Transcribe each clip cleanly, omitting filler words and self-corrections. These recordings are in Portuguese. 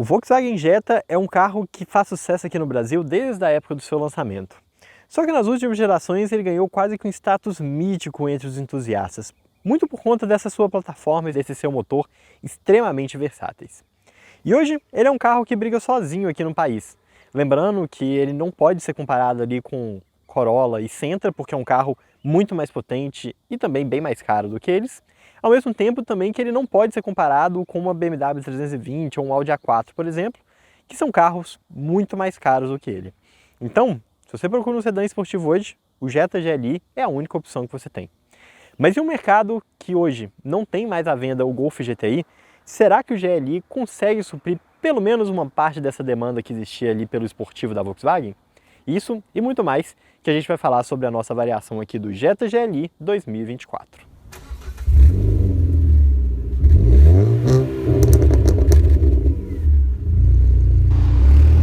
O Volkswagen Jetta é um carro que faz sucesso aqui no Brasil desde a época do seu lançamento. Só que nas últimas gerações ele ganhou quase que um status mítico entre os entusiastas, muito por conta dessa sua plataforma e desse seu motor extremamente versáteis. E hoje ele é um carro que briga sozinho aqui no país. Lembrando que ele não pode ser comparado ali com Corolla e Sentra, porque é um carro muito mais potente e também bem mais caro do que eles. Ao mesmo tempo também que ele não pode ser comparado com uma BMW 320 ou um Audi A4, por exemplo, que são carros muito mais caros do que ele. Então, se você procura um sedã esportivo hoje, o Jetta GLI é a única opção que você tem. Mas em um mercado que hoje não tem mais à venda o Golf GTI, será que o GLI consegue suprir pelo menos uma parte dessa demanda que existia ali pelo esportivo da Volkswagen? Isso e muito mais que a gente vai falar sobre a nossa variação aqui do Jetta GLI 2024.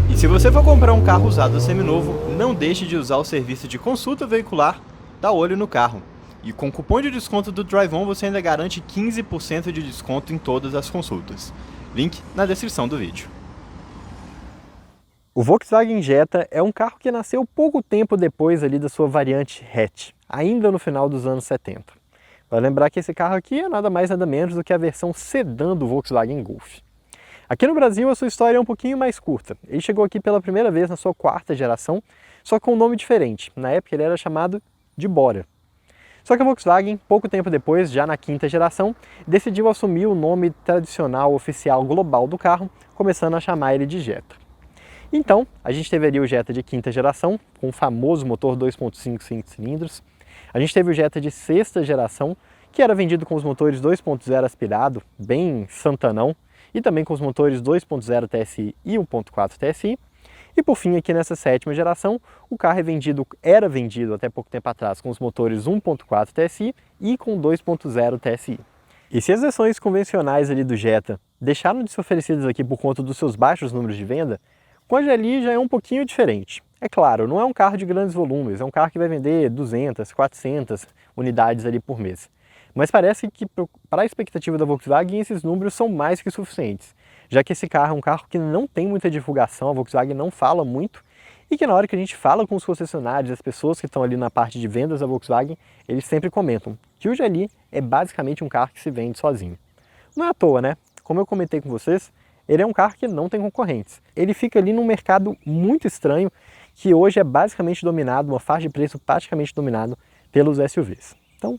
E se você for comprar um carro usado seminovo, não deixe de usar o serviço de consulta veicular da Olho no Carro. E com o cupom de desconto do DriveOn você ainda garante 15% de desconto em todas as consultas. Link na descrição do vídeo. O Volkswagen Jetta é um carro que nasceu pouco tempo depois ali da sua variante hatch, ainda no final dos anos 70. Vale lembrar que esse carro aqui é nada mais nada menos do que a versão sedã do Volkswagen Golf. Aqui no Brasil a sua história é um pouquinho mais curta. Ele chegou aqui pela primeira vez na sua quarta geração, só com um nome diferente. Na época ele era chamado de Bora. Só que a Volkswagen, pouco tempo depois, já na quinta geração, decidiu assumir o nome tradicional oficial global do carro, começando a chamar ele de Jetta. Então, a gente teve ali o Jetta de quinta geração, com o famoso motor 2.5 5 cilindros. A gente teve o Jetta de sexta geração, que era vendido com os motores 2.0 aspirado, bem santanão, e também com os motores 2.0 TSI e 1.4 TSI. E por fim, aqui nessa sétima geração, o carro era vendido até pouco tempo atrás com os motores 1.4 TSI e com 2.0 TSI. E se as versões convencionais ali do Jetta deixaram de ser oferecidas aqui por conta dos seus baixos números de venda, com a GLI já é um pouquinho diferente. É claro, não é um carro de grandes volumes, é um carro que vai vender 200, 400 unidades ali por mês. Mas parece que para a expectativa da Volkswagen esses números são mais que suficientes, já que esse carro é um carro que não tem muita divulgação, a Volkswagen não fala muito, e que na hora que a gente fala com os concessionários, as pessoas que estão ali na parte de vendas da Volkswagen, eles sempre comentam que o GLI é basicamente um carro que se vende sozinho. Não é à toa, né? Como eu comentei com vocês, ele é um carro que não tem concorrentes. Ele fica ali num mercado muito estranho, que hoje é basicamente dominado, uma faixa de preço praticamente dominado pelos SUVs. Então,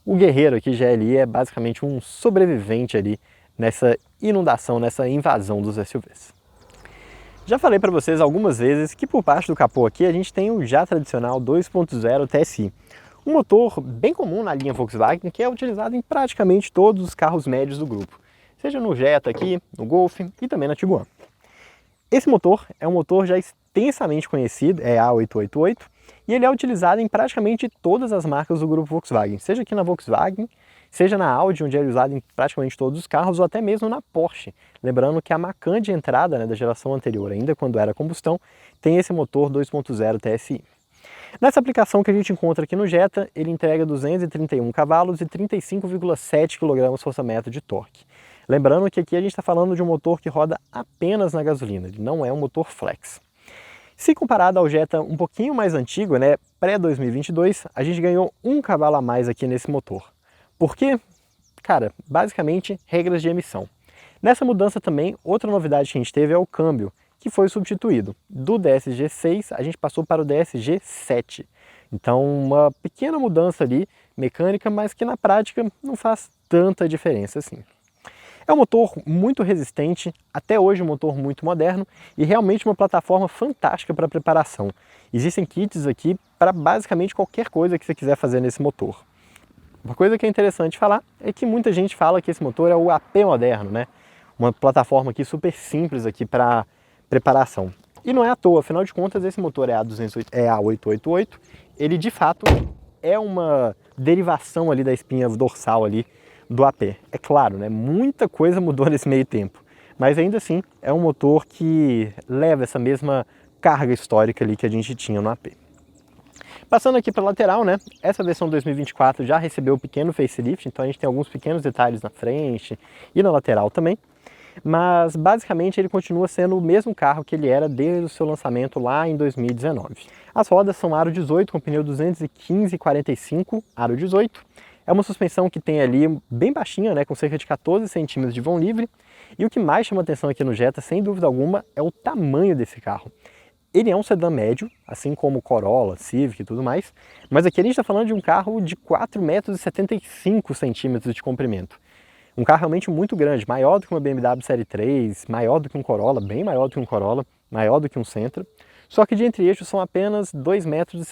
o guerreiro aqui, GLI, é basicamente um sobrevivente ali nessa inundação, nessa invasão dos SUVs. Já falei para vocês algumas vezes que por baixo do capô aqui a gente tem o já tradicional 2.0 TSI, um motor bem comum na linha Volkswagen que é utilizado em praticamente todos os carros médios do grupo, seja no Jetta aqui, no Golf e também na Tiguan. Esse motor é um motor já extensamente conhecido, é A888, e ele é utilizado em praticamente todas as marcas do grupo Volkswagen, seja aqui na Volkswagen, seja na Audi, onde é usado em praticamente todos os carros, ou até mesmo na Porsche. Lembrando que a Macan de entrada, né, da geração anterior, ainda quando era combustão, tem esse motor 2.0 TSI. Nessa aplicação que a gente encontra aqui no Jetta, ele entrega 231 cavalos e 35,7 kgfm de torque. Lembrando que aqui a gente está falando de um motor que roda apenas na gasolina, ele não é um motor flex. Se comparado ao Jetta um pouquinho mais antigo, né, pré-2022, a gente ganhou 1 cavalo a mais aqui nesse motor. Por quê? Cara, basicamente regras de emissão. Nessa mudança também, outra novidade que a gente teve é o câmbio, que foi substituído. Do DSG 6 a gente passou para o DSG 7. Então uma pequena mudança ali, mecânica, mas que na prática não faz tanta diferença assim. É um motor muito resistente, até hoje um motor muito moderno e realmente uma plataforma fantástica para preparação. Existem kits aqui para basicamente qualquer coisa que você quiser fazer nesse motor. Uma coisa que é interessante falar é que muita gente fala que esse motor é o AP moderno, né? Uma plataforma aqui super simples aqui para preparação. E não é à toa, afinal de contas esse motor é A888, ele de fato é uma derivação ali da espinha dorsal ali do AP. É claro, né? Muita coisa mudou nesse meio tempo, mas ainda assim é um motor que leva essa mesma carga histórica ali que a gente tinha no AP. Passando aqui para a lateral, né? Essa versão 2024 já recebeu um pequeno facelift, então a gente tem alguns pequenos detalhes na frente e na lateral também. mas basicamente ele continua sendo o mesmo carro que ele era desde o seu lançamento lá em 2019. As rodas são aro 18 com pneu 215/45, aro 18. É uma suspensão que tem ali bem baixinha, né, com cerca de 14 centímetros de vão livre. E o que mais chama atenção aqui no Jetta, sem dúvida alguma, é o tamanho desse carro. Ele é um sedã médio, assim como o Corolla, Civic e tudo mais, mas aqui a gente está falando de um carro de 4,75 metros de comprimento. Um carro realmente muito grande, maior do que uma BMW Série 3, maior do que um Corolla, bem maior do que um Corolla, maior do que um Sentra, só que de entre-eixos são apenas 2,68 metros.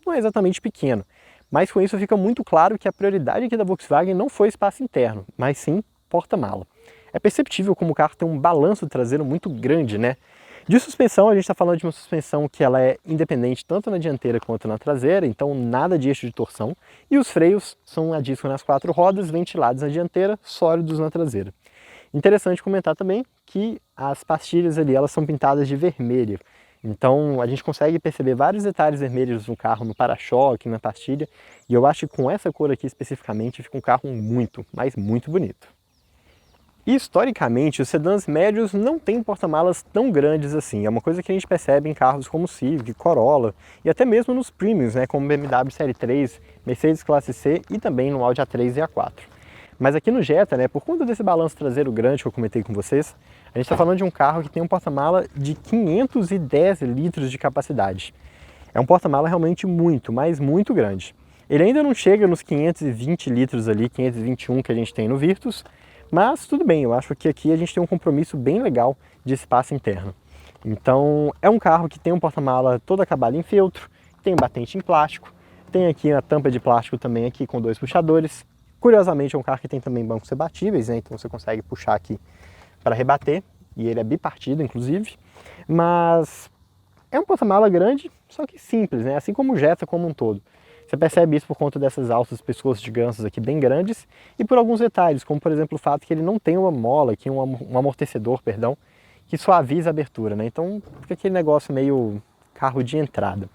Não é exatamente pequeno, mas com isso fica muito claro que a prioridade aqui da Volkswagen não foi espaço interno, mas sim porta-mala. É perceptível como o carro tem um balanço traseiro muito grande, né? De suspensão, a gente está falando de uma suspensão que ela é independente tanto na dianteira quanto na traseira, então nada de eixo de torção. E os freios são a disco nas 4 rodas, ventilados na dianteira, sólidos na traseira. Interessante comentar também que as pastilhas ali, elas são pintadas de vermelho. Então a gente consegue perceber vários detalhes vermelhos no carro, no para-choque, na pastilha. E eu acho que com essa cor aqui especificamente fica um carro muito, mas muito bonito. E, historicamente, os sedãs médios não têm porta-malas tão grandes assim. É uma coisa que a gente percebe em carros como Civic, Corolla e até mesmo nos premiums, né, como BMW Série 3, Mercedes Classe C e também no Audi A3 e A4. Mas aqui no Jetta, né, por conta desse balanço traseiro grande que eu comentei com vocês, a gente está falando de um carro que tem um porta-mala de 510 litros de capacidade. É um porta-mala realmente muito, mas muito grande. Ele ainda não chega nos 520 litros ali, 521 que a gente tem no Virtus, mas tudo bem, eu acho que aqui a gente tem um compromisso bem legal de espaço interno. Então é um carro que tem um porta-mala todo acabado em feltro, tem um batente em plástico, tem aqui a tampa de plástico também aqui com 2 puxadores. Curiosamente é um carro que tem também bancos rebatíveis, né? Então você consegue puxar aqui para rebater, e ele é bipartido inclusive, mas é um porta-mala grande, só que simples, né? Assim como o Jetta como um todo. Você percebe isso por conta dessas alças pescoços de gansos aqui bem grandes e por alguns detalhes, como por exemplo o fato que ele não tem uma mola, aqui um amortecedor, perdão, que suaviza a abertura, né? Então fica aquele negócio meio carro de entrada.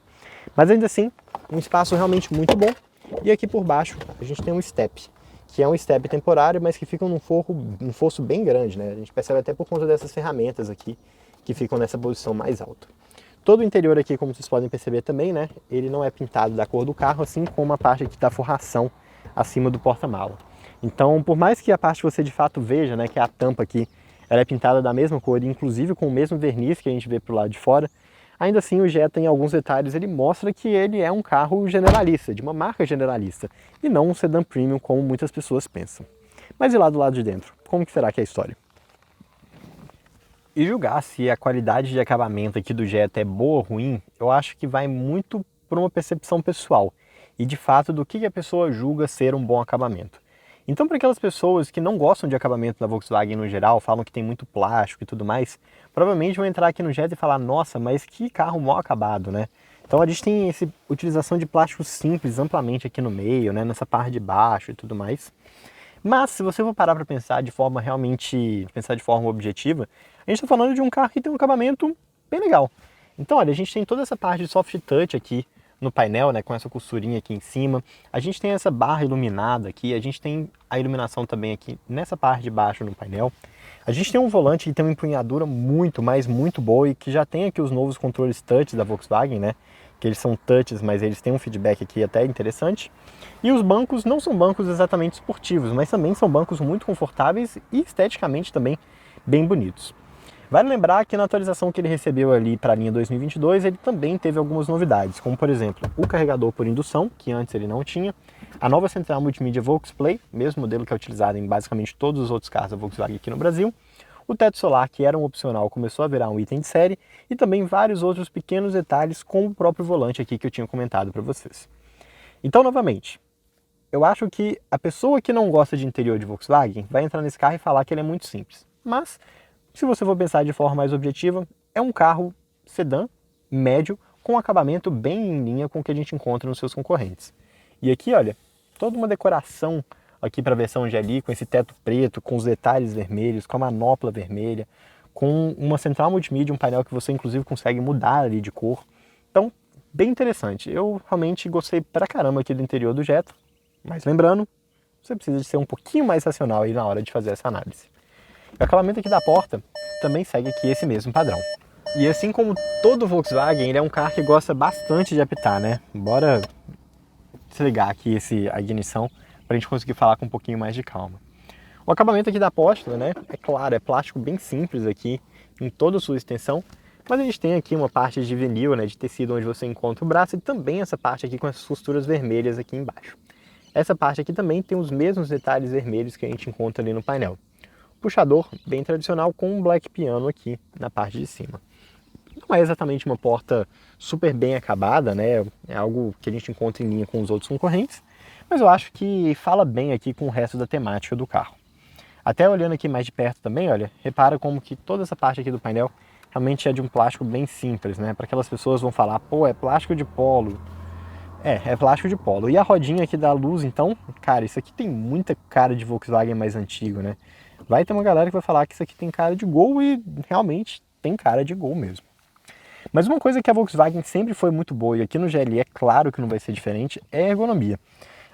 Mas ainda assim, um espaço realmente muito bom. E aqui por baixo a gente tem um step, que é um step temporário, mas que fica num fosso bem grande, né? A gente percebe até por conta dessas ferramentas aqui que ficam nessa posição mais alta. Todo o interior aqui, como vocês podem perceber também, né, ele não é pintado da cor do carro, assim como a parte aqui da forração acima do porta-mala. Então, por mais que a parte que você de fato veja, né, que é a tampa aqui, ela é pintada da mesma cor, inclusive com o mesmo verniz que a gente vê pro lado de fora, ainda assim o Jetta, em alguns detalhes, ele mostra que ele é um carro generalista, de uma marca generalista, e não um sedã premium como muitas pessoas pensam. Mas e lá do lado de dentro? Como que será que é a história? E julgar se a qualidade de acabamento aqui do Jetta é boa ou ruim, eu acho que vai muito por uma percepção pessoal e de fato do que a pessoa julga ser um bom acabamento. Então, para aquelas pessoas que não gostam de acabamento da Volkswagen no geral, falam que tem muito plástico e tudo mais, provavelmente vão entrar aqui no Jetta e falar: nossa, mas que carro mal acabado, né? Então a gente tem essa utilização de plástico simples amplamente aqui no meio, né, nessa parte de baixo e tudo mais. Mas se você for parar para pensar de forma objetiva, a gente está falando de um carro que tem um acabamento bem legal. Então, olha, a gente tem toda essa parte de soft touch aqui no painel, né, com essa costurinha aqui em cima. A gente tem essa barra iluminada aqui, a gente tem a iluminação também aqui nessa parte de baixo no painel. A gente tem um volante que tem uma empunhadura muito, mas muito boa e que já tem aqui os novos controles touch da Volkswagen, né? Que eles são touches, mas eles têm um feedback aqui até interessante. E os bancos não são bancos exatamente esportivos, mas também são bancos muito confortáveis e esteticamente também bem bonitos. Vale lembrar que na atualização que ele recebeu ali para a linha 2022, ele também teve algumas novidades, como por exemplo, o carregador por indução, que antes ele não tinha, a nova central multimídia VolksPlay, mesmo modelo que é utilizado em basicamente todos os outros carros da Volkswagen aqui no Brasil, o teto solar, que era um opcional, começou a virar um item de série, e também vários outros pequenos detalhes, como o próprio volante aqui que eu tinha comentado para vocês. Então, novamente, eu acho que a pessoa que não gosta de interior de Volkswagen vai entrar nesse carro e falar que ele é muito simples. Mas, se você for pensar de forma mais objetiva, é um carro sedã, médio, com acabamento bem em linha com o que a gente encontra nos seus concorrentes. E aqui, olha, toda uma decoração aqui para a versão GLI, com esse teto preto, com os detalhes vermelhos, com a manopla vermelha, com uma central multimídia, um painel que você inclusive consegue mudar ali de cor. Então, bem interessante. Eu realmente gostei pra caramba aqui do interior do Jetta, mas lembrando, você precisa de ser um pouquinho mais racional aí na hora de fazer essa análise. O acabamento aqui da porta também segue aqui esse mesmo padrão. E assim como todo Volkswagen, ele é um carro que gosta bastante de apitar, né? Bora desligar aqui a ignição para a gente conseguir falar com um pouquinho mais de calma. O acabamento aqui da apóstola, né? É claro, é plástico bem simples aqui em toda a sua extensão, mas a gente tem aqui uma parte de vinil, né, de tecido onde você encontra o braço e também essa parte aqui com as costuras vermelhas aqui embaixo. Essa parte aqui também tem os mesmos detalhes vermelhos que a gente encontra ali no painel. Puxador bem tradicional com um black piano aqui na parte de cima. Não é exatamente uma porta super bem acabada, né? É algo que a gente encontra em linha com os outros concorrentes, mas eu acho que fala bem aqui com o resto da temática do carro. Até olhando aqui mais de perto também, olha, repara como que toda essa parte aqui do painel realmente é de um plástico bem simples, né? Para aquelas pessoas vão falar, pô, é plástico de polo. É plástico de polo. E a rodinha aqui da luz, então, cara, isso aqui tem muita cara de Volkswagen mais antigo, né? Vai ter uma galera que vai falar que isso aqui tem cara de Gol e realmente tem cara de Gol mesmo. Mas uma coisa que a Volkswagen sempre foi muito boa, e aqui no GLE é claro que não vai ser diferente, é a ergonomia.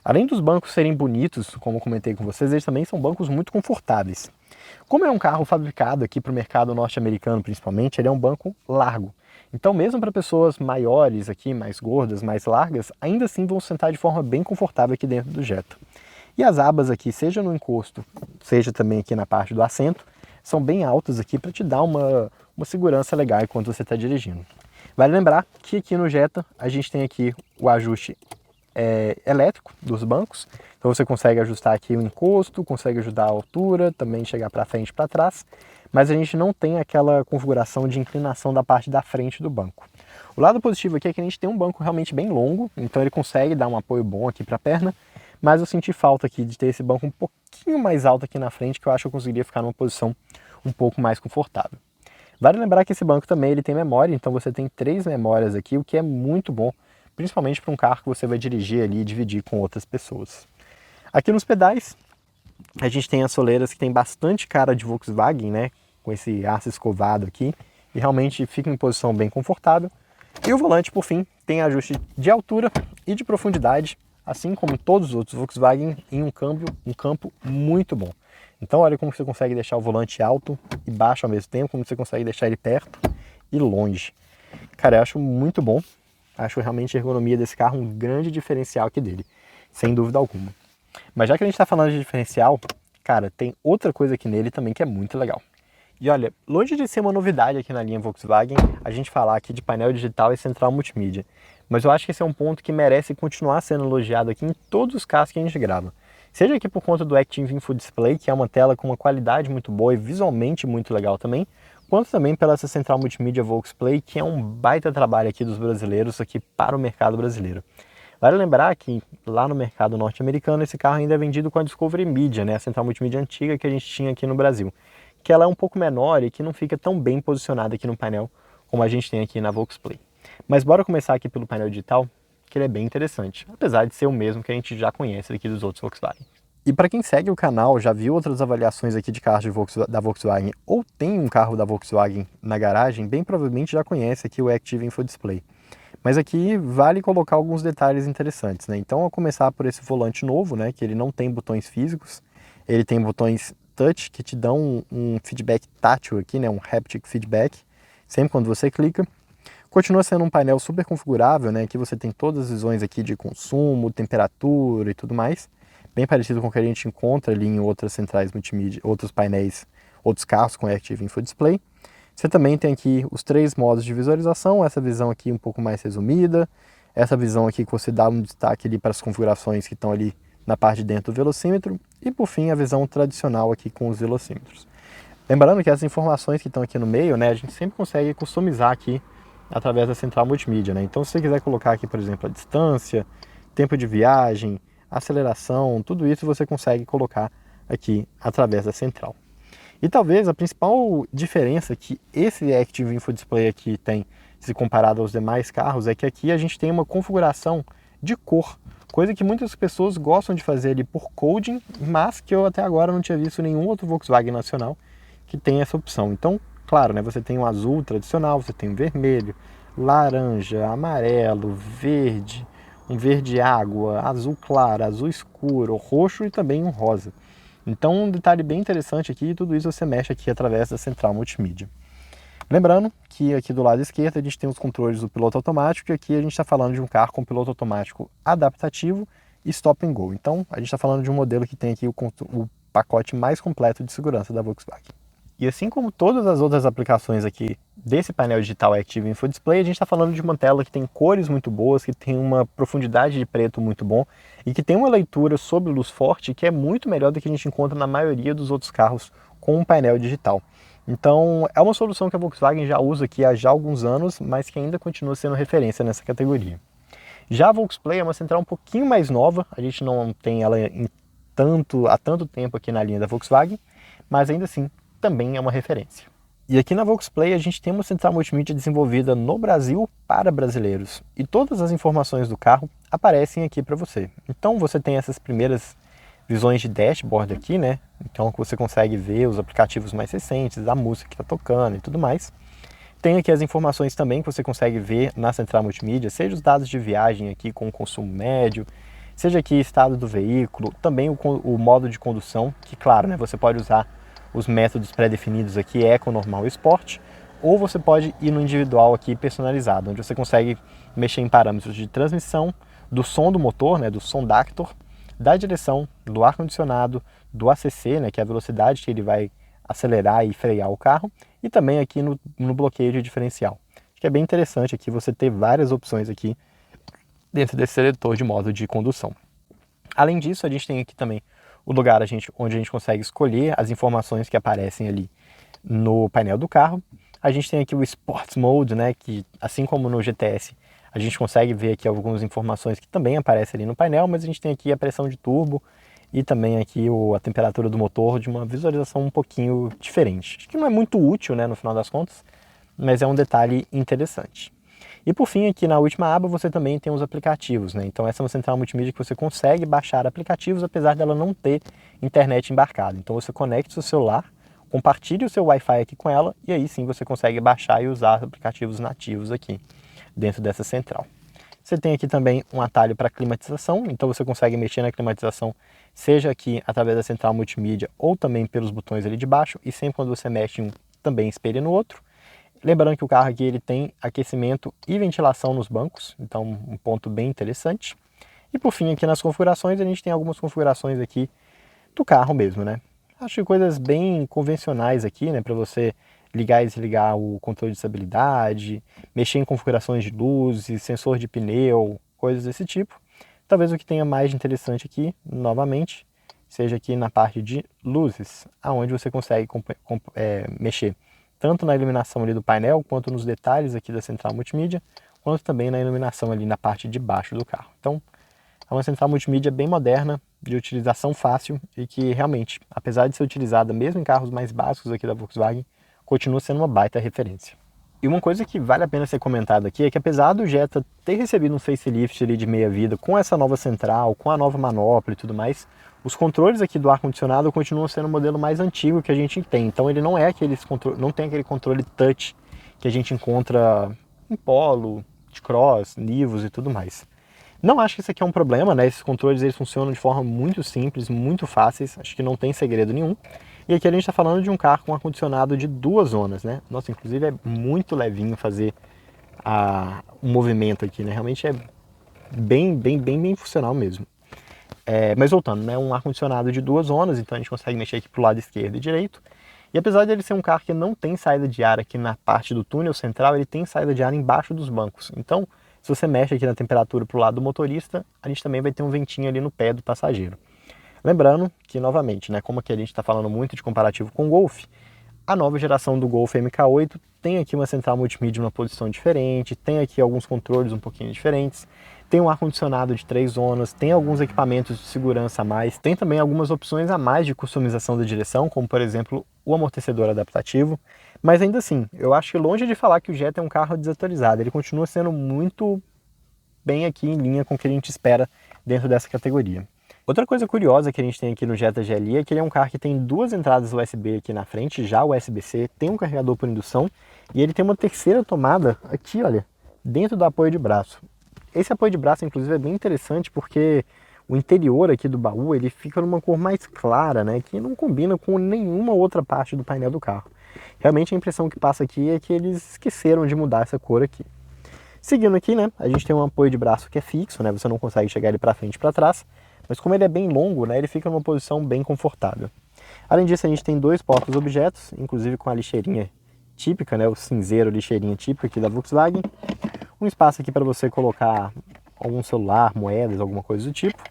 Além dos bancos serem bonitos, como eu comentei com vocês, eles também são bancos muito confortáveis. Como é um carro fabricado aqui para o mercado norte-americano principalmente, ele é um banco largo. Então mesmo para pessoas maiores aqui, mais gordas, mais largas, ainda assim vão sentar de forma bem confortável aqui dentro do Jetta. E as abas aqui, seja no encosto, seja também aqui na parte do assento, são bem altas aqui para te dar uma segurança legal enquanto você está dirigindo. Vale lembrar que aqui no Jetta a gente tem aqui o ajuste elétrico dos bancos, então você consegue ajustar aqui o encosto, consegue ajudar a altura, também chegar para frente e para trás, mas a gente não tem aquela configuração de inclinação da parte da frente do banco. O lado positivo aqui é que a gente tem um banco realmente bem longo, então ele consegue dar um apoio bom aqui para a perna, mas eu senti falta aqui de ter esse banco um pouquinho mais alto aqui na frente, que eu acho que eu conseguiria ficar numa posição um pouco mais confortável. Vale lembrar que esse banco também ele tem memória, então você tem 3 memórias aqui, o que é muito bom, principalmente para um carro que você vai dirigir ali e dividir com outras pessoas. Aqui nos pedais, a gente tem as soleiras que tem bastante cara de Volkswagen, né? Com esse aço escovado aqui, e realmente fica em posição bem confortável. E o volante, por fim, tem ajuste de altura e de profundidade, assim como todos os outros Volkswagen, em um campo muito bom. Então olha como você consegue deixar o volante alto e baixo ao mesmo tempo, como você consegue deixar ele perto e longe. Cara, eu acho muito bom. Acho realmente a ergonomia desse carro um grande diferencial aqui dele, sem dúvida alguma. Mas já que a gente está falando de diferencial, cara, tem outra coisa aqui nele também que é muito legal. E olha, longe de ser uma novidade aqui na linha Volkswagen, a gente falar aqui de painel digital e central multimídia. Mas eu acho que esse é um ponto que merece continuar sendo elogiado aqui em todos os carros que a gente grava. Seja aqui por conta do Active Info Display, que é uma tela com uma qualidade muito boa e visualmente muito legal também, quanto também pela essa central multimídia Volksplay, que é um baita trabalho aqui dos brasileiros aqui para o mercado brasileiro. Vale lembrar que lá no mercado norte-americano esse carro ainda é vendido com a Discovery Media, né, a central multimídia antiga que a gente tinha aqui no Brasil, que ela é um pouco menor e que não fica tão bem posicionada aqui no painel como a gente tem aqui na Volksplay. Mas bora começar aqui pelo painel digital, que ele é bem interessante, apesar de ser o mesmo que a gente já conhece aqui dos outros Volkswagen. E para quem segue o canal, já viu outras avaliações aqui de carros da Volkswagen ou tem um carro da Volkswagen na garagem, bem provavelmente já conhece aqui o Active Info Display. Mas aqui vale colocar alguns detalhes interessantes, né? Então, a começar por esse volante novo, né, que ele não tem botões físicos, ele tem botões touch que te dão um feedback tátil aqui, né, um haptic feedback, sempre quando você clica. Continua sendo um painel super configurável, né? Aqui você tem todas as visões aqui de consumo, temperatura e tudo mais. Bem parecido com o que a gente encontra ali em outras centrais multimídia, outros painéis, outros carros com Active Info Display. Você também tem aqui os 3 modos de visualização, essa visão aqui um pouco mais resumida, essa visão aqui que você dá um destaque ali para as configurações que estão ali na parte de dentro do velocímetro, e por fim a visão tradicional aqui com os velocímetros. Lembrando que as informações que estão aqui no meio, né, a gente sempre consegue customizar aqui através da central multimídia, né? Então se você quiser colocar aqui, por exemplo, a distância, tempo de viagem, aceleração, tudo isso você consegue colocar aqui através da central. E talvez a principal diferença que esse Active Info Display aqui tem, se comparado aos demais carros, é que aqui a gente tem uma configuração de cor, coisa que muitas pessoas gostam de fazer ali por coding, mas que eu até agora não tinha visto nenhum outro Volkswagen nacional que tem essa opção. Então, claro, né, você tem um azul tradicional, você tem um vermelho, laranja, amarelo, verde, um verde água, azul claro, azul escuro, roxo e também um rosa. Então um detalhe bem interessante aqui, tudo isso você mexe aqui através da central multimídia. Lembrando que aqui do lado esquerdo a gente tem os controles do piloto automático e aqui a gente está falando de um carro com piloto automático adaptativo e stop and go. Então a gente está falando de um modelo que tem aqui o pacote mais completo de segurança da Volkswagen. E assim como todas as outras aplicações aqui desse painel digital Active Info Display, a gente está falando de uma tela que tem cores muito boas, que tem uma profundidade de preto muito bom e que tem uma leitura sob luz forte que é muito melhor do que a gente encontra na maioria dos outros carros com um painel digital. Então é uma solução que a Volkswagen já usa aqui há já alguns anos, mas que ainda continua sendo referência nessa categoria. Já a Volksplay é uma central um pouquinho mais nova, a gente não tem ela há tanto tempo aqui na linha da Volkswagen, mas ainda assim também é uma referência. E aqui na Volksplay a gente tem uma central multimídia desenvolvida no Brasil para brasileiros e todas as informações do carro aparecem aqui para você. Então você tem essas primeiras visões de dashboard aqui, né? Então você consegue ver os aplicativos mais recentes, a música que está tocando e tudo mais. Tem aqui as informações também que você consegue ver na central multimídia, seja os dados de viagem aqui com o consumo médio, seja aqui estado do veículo, também o modo de condução, que claro, né, você pode usar os métodos pré-definidos aqui, Eco, Normal e Sport, ou você pode ir no individual aqui personalizado, onde você consegue mexer em parâmetros de transmissão, do som do motor, né, do som Dactor, da direção, do ar-condicionado, do ACC, né, que é a velocidade que ele vai acelerar e frear o carro, e também aqui no bloqueio de diferencial. Acho que é bem interessante aqui você ter várias opções aqui dentro desse seletor de modo de condução. Além disso, a gente tem aqui também o lugar onde a gente consegue escolher as informações que aparecem ali no painel do carro. A gente tem aqui o Sports Mode, né, que assim como no GTS, a gente consegue ver aqui algumas informações que também aparecem ali no painel, mas a gente tem aqui a pressão de turbo e também aqui a temperatura do motor de uma visualização um pouquinho diferente. Acho que não é muito útil, né, no final das contas, mas é um detalhe interessante. E por fim, aqui na última aba você também tem os aplicativos, né? Então essa é uma central multimídia que você consegue baixar aplicativos apesar dela não ter internet embarcada. Então você conecta o seu celular, compartilhe o seu Wi-Fi aqui com ela e aí sim você consegue baixar e usar aplicativos nativos aqui dentro dessa central. Você tem aqui também um atalho para climatização, então você consegue mexer na climatização, seja aqui através da central multimídia ou também pelos botões ali de baixo, e sempre quando você mexe um, também espelha no outro. Lembrando que o carro aqui ele tem aquecimento e ventilação nos bancos, então um ponto bem interessante. E por fim aqui nas configurações a gente tem algumas configurações aqui do carro mesmo, né? Acho que coisas bem convencionais aqui, né, para você ligar e desligar o controle de estabilidade, mexer em configurações de luzes, sensor de pneu, coisas desse tipo. Talvez o que tenha mais de interessante aqui, novamente, seja aqui na parte de luzes, aonde você consegue mexer tanto na iluminação ali do painel, quanto nos detalhes aqui da central multimídia, quanto também na iluminação ali na parte de baixo do carro. Então, é uma central multimídia bem moderna, de utilização fácil e que realmente, apesar de ser utilizada mesmo em carros mais básicos aqui da Volkswagen, continua sendo uma baita referência. E uma coisa que vale a pena ser comentada aqui é que apesar do Jetta ter recebido um facelift ali de meia vida, com essa nova central, com a nova manopla e tudo mais, os controles aqui do ar-condicionado continuam sendo o modelo mais antigo que a gente tem. Então ele não é não tem aquele controle touch que a gente encontra em Polo, de Cross, Nivus e tudo mais. Não acho que isso aqui é um problema, né? Esses controles eles funcionam de forma muito simples, muito fáceis, acho que não tem segredo nenhum. E aqui a gente está falando de um carro com ar-condicionado de 2 zonas, né? Nossa, inclusive é muito levinho fazer o movimento aqui, né? Realmente é bem funcional mesmo. Mas voltando, né? Um ar-condicionado de 2 zonas, então a gente consegue mexer aqui para o lado esquerdo e direito. E apesar de ele ser um carro que não tem saída de ar aqui na parte do túnel central, ele tem saída de ar embaixo dos bancos. Então, se você mexe aqui na temperatura para o lado do motorista, a gente também vai ter um ventinho ali no pé do passageiro. Lembrando que, novamente, né, como aqui a gente está falando muito de comparativo com o Golf, a nova geração do Golf MK8 tem aqui uma central multimídia numa posição diferente, tem aqui alguns controles um pouquinho diferentes, tem um ar-condicionado de 3 zonas, tem alguns equipamentos de segurança a mais, tem também algumas opções a mais de customização da direção, como por exemplo o amortecedor adaptativo, mas ainda assim, eu acho que longe de falar que o Jetta é um carro desatualizado, ele continua sendo muito bem aqui em linha com o que a gente espera dentro dessa categoria. Outra coisa curiosa que a gente tem aqui no Jetta GLI é que ele é um carro que tem 2 entradas USB aqui na frente, já USB-C, tem um carregador por indução e ele tem uma terceira tomada aqui, olha, dentro do apoio de braço. Esse apoio de braço, inclusive, é bem interessante porque o interior aqui do baú ele fica numa cor mais clara, né, que não combina com nenhuma outra parte do painel do carro. Realmente a impressão que passa aqui é que eles esqueceram de mudar essa cor aqui. Seguindo aqui, né, a gente tem um apoio de braço que é fixo, né, você não consegue chegar ele para frente e para trás, mas como ele é bem longo, né, ele fica numa posição bem confortável. Além disso, a gente tem dois porta-objetos, inclusive com a lixeirinha típica, né, o cinzeiro lixeirinha típica aqui da Volkswagen. Um espaço aqui para você colocar algum celular, moedas, alguma coisa do tipo.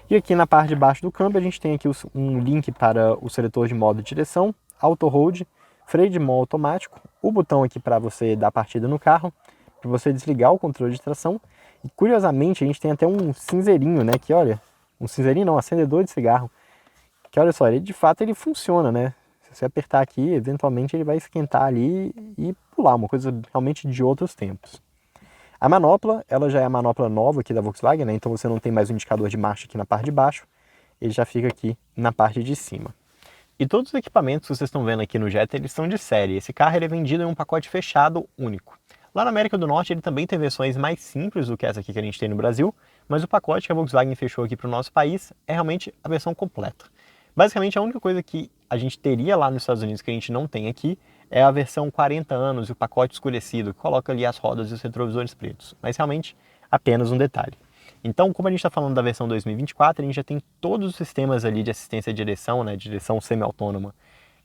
E aqui na parte de baixo do câmbio a gente tem aqui um link para o seletor de modo de direção, auto hold, freio de mão automático, o botão aqui para você dar partida no carro, para você desligar o controle de tração. E curiosamente a gente tem até um cinzeirinho, né, que olha, um cinzeirinho não, um acendedor de cigarro, que olha só, ele de fato ele funciona, né? Se você apertar aqui, eventualmente ele vai esquentar ali e pular, uma coisa realmente de outros tempos. A manopla, ela já é a manopla nova aqui da Volkswagen, né? Então você não tem mais o indicador de marcha aqui na parte de baixo, ele já fica aqui na parte de cima. E todos os equipamentos que vocês estão vendo aqui no Jetta, eles são de série. Esse carro ele é vendido em um pacote fechado único. Lá na América do Norte ele também tem versões mais simples do que essa aqui que a gente tem no Brasil, mas o pacote que a Volkswagen fechou aqui para o nosso país é realmente a versão completa. Basicamente, a única coisa que a gente teria lá nos Estados Unidos que a gente não tem aqui é a versão 40 anos e o pacote escurecido, que coloca ali as rodas e os retrovisores pretos. Mas realmente, apenas um detalhe. Então, como a gente está falando da versão 2024, a gente já tem todos os sistemas ali de assistência à direção, né, direção semi-autônoma,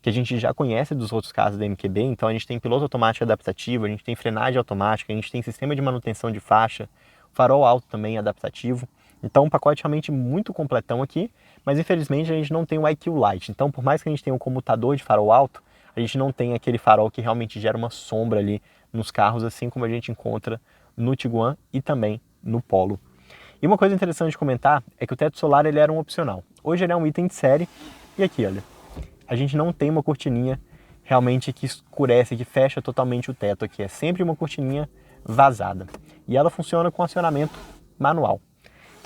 que a gente já conhece dos outros carros da MQB. Então, a gente tem piloto automático adaptativo, a gente tem frenagem automática, a gente tem sistema de manutenção de faixa, farol alto também adaptativo. Então, um pacote realmente muito completão aqui, mas infelizmente a gente não tem o IQ Light. Então, por mais que a gente tenha um comutador de farol alto, a gente não tem aquele farol que realmente gera uma sombra ali nos carros, assim como a gente encontra no Tiguan e também no Polo. E uma coisa interessante de comentar é que o teto solar ele era um opcional. Hoje ele é um item de série e aqui, olha, a gente não tem uma cortininha realmente que escurece, que fecha totalmente o teto aqui. É sempre uma cortininha vazada. E ela funciona com acionamento manual.